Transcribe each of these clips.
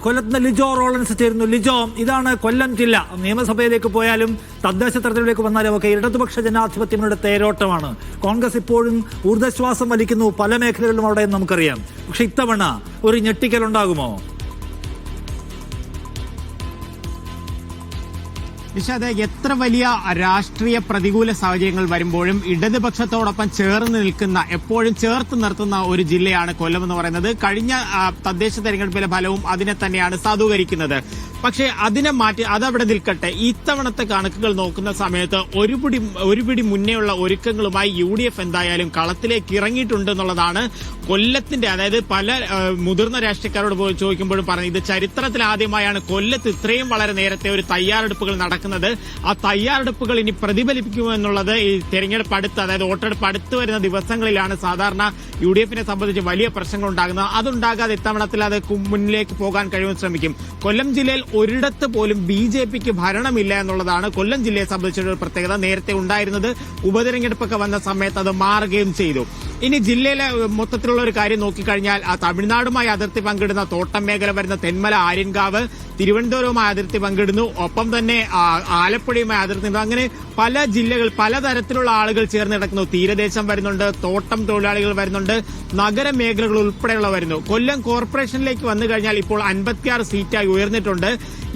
കൊല്ലത്ത് ലിജോ റോളൻസ് ചേരുന്നു. ലിജോ, ഇതാണ് കൊല്ലം ജില്ല. നിയമസഭയിലേക്ക് പോയാലും തദ്ദേശ തെരഞ്ഞെടുപ്പിലേക്ക് വന്നാലും ഒക്കെ ഇടതുപക്ഷ ജനാധിപത്യങ്ങളുടെ തേരോട്ടമാണ്. കോൺഗ്രസ് ഇപ്പോഴും ഊർജ്ജശ്വാസം വലിക്കുന്നു പല മേഖലകളിലും അവിടെ നമുക്കറിയാം. പക്ഷെ ഇത്തവണ ഒരു ഞെട്ടിക്കലുണ്ടാകുമോ? നിഷാദ്, എത്ര വലിയ രാഷ്ട്രീയ പ്രതികൂല സാഹചര്യങ്ങൾ വരുമ്പോഴും ഇടതുപക്ഷത്തോടൊപ്പം ചേർന്ന് നിൽക്കുന്ന, എപ്പോഴും ചേർത്ത് നിർത്തുന്ന ഒരു ജില്ലയാണ് കൊല്ലം എന്ന് പറയുന്നത്. കഴിഞ്ഞ തദ്ദേശ തെരഞ്ഞെടുപ്പിലെ ഫലവും അതിനെ തന്നെയാണ് സാധൂകരിക്കുന്നത്. പക്ഷേ അതിനെ മാറ്റി അതവിടെ നിൽക്കട്ടെ. ഇത്തവണത്തെ കണക്കുകൾ നോക്കുന്ന സമയത്ത് ഒരുപിടി മുന്നേയുള്ള ഒരുക്കങ്ങളുമായി UDF എന്തായാലും കളത്തിലേക്ക് ഇറങ്ങിയിട്ടുണ്ടെന്നുള്ളതാണ് കൊല്ലത്തിന്റെ, അതായത് പല മുതിർന്ന രാഷ്ട്രീയക്കാരോട് പോയി ചോദിക്കുമ്പോഴും പറഞ്ഞത് ഇത് ചരിത്രത്തിൽ ആദ്യമായാണ് കൊല്ലത്ത് ഇത്രയും വളരെ നേരത്തെ ഒരു തയ്യാറെടുപ്പുകൾ നടക്കുന്നത്. ആ തയ്യാറെടുപ്പുകൾ ഇനി പ്രതിഫലിപ്പിക്കുമെന്നുള്ളത് ഈ തെരഞ്ഞെടുപ്പ് അടുത്ത്, അതായത് വോട്ടെടുപ്പ് അടുത്ത് വരുന്ന ദിവസങ്ങളിലാണ് സാധാരണ UDFനെ സംബന്ധിച്ച് വലിയ പ്രശ്നങ്ങൾ ഉണ്ടാകുന്നത്. അതുണ്ടാകാതെ ഇത്തവണത്തിൽ അത് മുന്നിലേക്ക് പോകാൻ കഴിയുമെന്ന് ശ്രമിക്കും. കൊല്ലം ജില്ലയിൽ ഒരിടത്ത് പോലും BJPക്ക് ഭരണമില്ല എന്നുള്ളതാണ് കൊല്ലം ജില്ലയെ സംബന്ധിച്ചുള്ള ഒരു പ്രത്യേകത. നേരത്തെ ഉണ്ടായിരുന്നത് ഉപതെരഞ്ഞെടുപ്പൊക്കെ വന്ന സമയത്ത് അത് മാറുകയും ചെയ്തു. ഇനി ജില്ലയിലെ മൊത്തത്തിലുള്ള ഒരു കാര്യം നോക്കിക്കഴിഞ്ഞാൽ ആ തമിഴ്നാടുമായി അതിർത്തി പങ്കിടുന്ന തോട്ടം മേഖല വരുന്ന തെന്മല, ആര്യൻകാവ്, തിരുവനന്തപുരവുമായി അതിർത്തി പങ്കിടുന്നു. ഒപ്പം തന്നെ ആലപ്പുഴയുമായി അതിർത്തി, അങ്ങനെ പല ജില്ലകൾ പലതരത്തിലുള്ള ആളുകൾ ചേർന്ന് കിടക്കുന്നു. തീരദേശം വരുന്നുണ്ട്, തോട്ടം തൊഴിലാളികൾ വരുന്നുണ്ട്, നഗരമേഖലകൾ ഉൾപ്പെടെയുള്ള വരുന്നു. കൊല്ലം കോർപ്പറേഷനിലേക്ക് വന്നു കഴിഞ്ഞാൽ ഇപ്പോൾ 56 സീറ്റായി ഉയർന്നിട്ടുണ്ട്.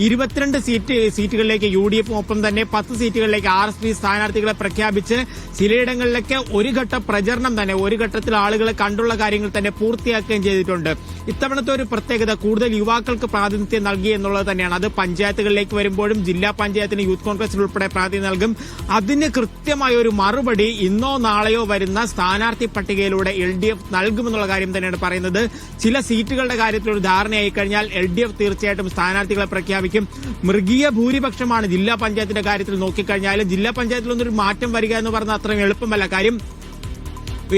22 സീറ്റുകളിലേക്ക് UDFും ഒപ്പം തന്നെ 10 സീറ്റുകളിലേക്ക് RSP സ്ഥാനാർത്ഥികളെ പ്രഖ്യാപിച്ച് ചിലയിടങ്ങളിലേക്ക് ഒരു ഘട്ട പ്രചരണം തന്നെ, ഒരു ഘട്ടത്തിൽ ആളുകളെ കണ്ടുള്ള കാര്യങ്ങൾ തന്നെ പൂർത്തിയാക്കുകയും ചെയ്തിട്ടുണ്ട്. ഇത്തവണത്തെ ഒരു പ്രത്യേകത കൂടുതൽ യുവാക്കൾക്ക് പ്രാതിനിധ്യം നൽകി എന്നുള്ളത് തന്നെയാണ്. അത് പഞ്ചായത്തുകളിലേക്ക് വരുമ്പോഴും ജില്ലാ പഞ്ചായത്തിന് യൂത്ത് കോൺഗ്രസിൽ ഉൾപ്പെടെ പ്രാതിനിധ്യം നൽകും. അതിന് കൃത്യമായ ഒരു മറുപടി ഇന്നോ നാളെയോ വരുന്ന സ്ഥാനാർത്ഥി പട്ടികയിലൂടെ LDF നൽകുമെന്നുള്ള കാര്യം തന്നെയാണ് പറയുന്നത്. ചില സീറ്റുകളുടെ കാര്യത്തിൽ ഒരു ധാരണയായി കഴിഞ്ഞാൽ LDF തീർച്ചയായിട്ടും സ്ഥാനാർത്ഥികളെ പ്രഖ്യാപിക്കും. മൃഗീയ ഭൂരിപക്ഷമാണ് ജില്ലാ പഞ്ചായത്തിന്റെ കാര്യത്തിൽ നോക്കിക്കഴിഞ്ഞാൽ. ജില്ലാ പഞ്ചായത്തിലൊന്നും ഒരു മാറ്റം വരിക എന്ന് പറഞ്ഞാൽ അത്രയും എളുപ്പമല്ല. കാര്യം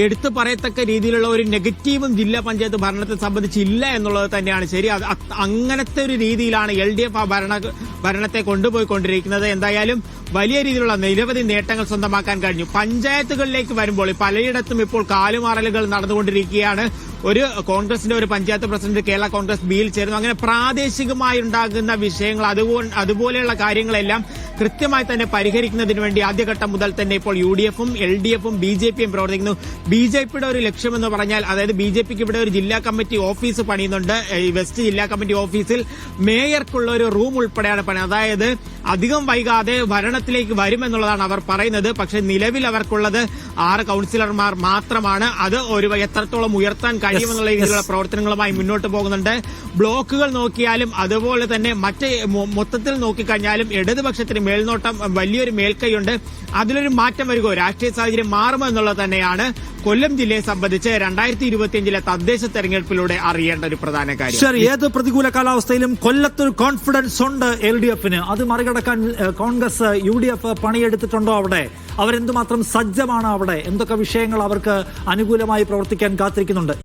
എടുത്തു പറയത്തക്ക രീതിയിലുള്ള ഒരു നെഗറ്റീവും ജില്ലാ പഞ്ചായത്ത് ഭരണത്തെ സംബന്ധിച്ചില്ല എന്നുള്ളത് തന്നെയാണ് ശരി. അങ്ങനത്തെ ഒരു രീതിയിലാണ് LDF ആ ഭരണത്തെ കൊണ്ടുപോയിക്കൊണ്ടിരിക്കുന്നത്. എന്തായാലും വലിയ രീതിയിലുള്ള നിരവധി നേട്ടങ്ങൾ സ്വന്തമാക്കാൻ കഴിഞ്ഞു. പഞ്ചായത്തുകളിലേക്ക് വരുമ്പോൾ പലയിടത്തും ഇപ്പോൾ കാലുമാറലുകൾ നടന്നുകൊണ്ടിരിക്കുകയാണ്. ഒരു കോൺഗ്രസിന്റെ ഒരു പഞ്ചായത്ത് പ്രസിഡന്റ് കേരള കോൺഗ്രസ് ബിയിൽ ചേരുന്നു. അങ്ങനെ പ്രാദേശികമായി ഉണ്ടാകുന്ന വിഷയങ്ങൾ അതുപോലെയുള്ള കാര്യങ്ങളെല്ലാം കൃത്യമായി തന്നെ പരിഹരിക്കുന്നതിന് വേണ്ടി ആദ്യഘട്ടം മുതൽ തന്നെ ഇപ്പോൾ UDFും LDFും BJPയും പ്രവർത്തിക്കുന്നു. BJPയുടെ ഒരു ലക്ഷ്യമെന്ന് പറഞ്ഞാൽ, അതായത് BJPക്ക് ഇവിടെ ഒരു ജില്ലാ കമ്മിറ്റി ഓഫീസ് പണിയുന്നുണ്ട്. ഈ വെസ്റ്റ് ജില്ലാ കമ്മിറ്റി ഓഫീസിൽ മേയർക്കുള്ള ഒരു റൂം ഉൾപ്പെടെയാണ് പണി. അതായത് അധികം വൈകാതെ ഭരണത്തിലേക്ക് വരുമെന്നുള്ളതാണ് അവർ പറയുന്നത്. പക്ഷേ നിലവിൽ അവർക്കുള്ളത് 6 കൌൺസിലർമാർ മാത്രമാണ്. അത് എത്രത്തോളം ഉയർത്താൻ കഴിയുമെന്നുള്ള രീതിയിലുള്ള പ്രവർത്തനങ്ങളുമായി മുന്നോട്ട് പോകുന്നുണ്ട്. ബ്ലോക്കുകൾ നോക്കിയാലും അതുപോലെ തന്നെ മൊത്തത്തിൽ നോക്കിക്കഴിഞ്ഞാലും ഇടതുപക്ഷത്തിന് മേൽനോട്ടം വലിയൊരു മേൽക്കൈയുണ്ട്. അതിലൊരു മാറ്റം വരുമോ, രാഷ്ട്രീയ സാഹചര്യം മാറുമോ എന്നുള്ളത് തന്നെയാണ് കൊല്ലം ജില്ലയെ സംബന്ധിച്ച് 2025 തദ്ദേശ തെരഞ്ഞെടുപ്പിലൂടെ അറിയേണ്ട ഒരു പ്രധാന കാര്യം. ശരി, ഏത് പ്രതികൂല കാലാവസ്ഥയിലും കൊല്ലത്തൊരു കോൺഫിഡൻസ് ഉണ്ട് LDFന്. അത് മറികടക്കാൻ കോൺഗ്രസ് UDF പണിയെടുത്തിട്ടുണ്ടോ? അവിടെ അവരെന്തുമാത്രം സജ്ജമാണ്? അവിടെ എന്തൊക്കെ വിഷയങ്ങൾ അവർക്ക് അനുകൂലമായി പ്രവർത്തിക്കാൻ കാത്തിരിക്കുന്നുണ്ട്?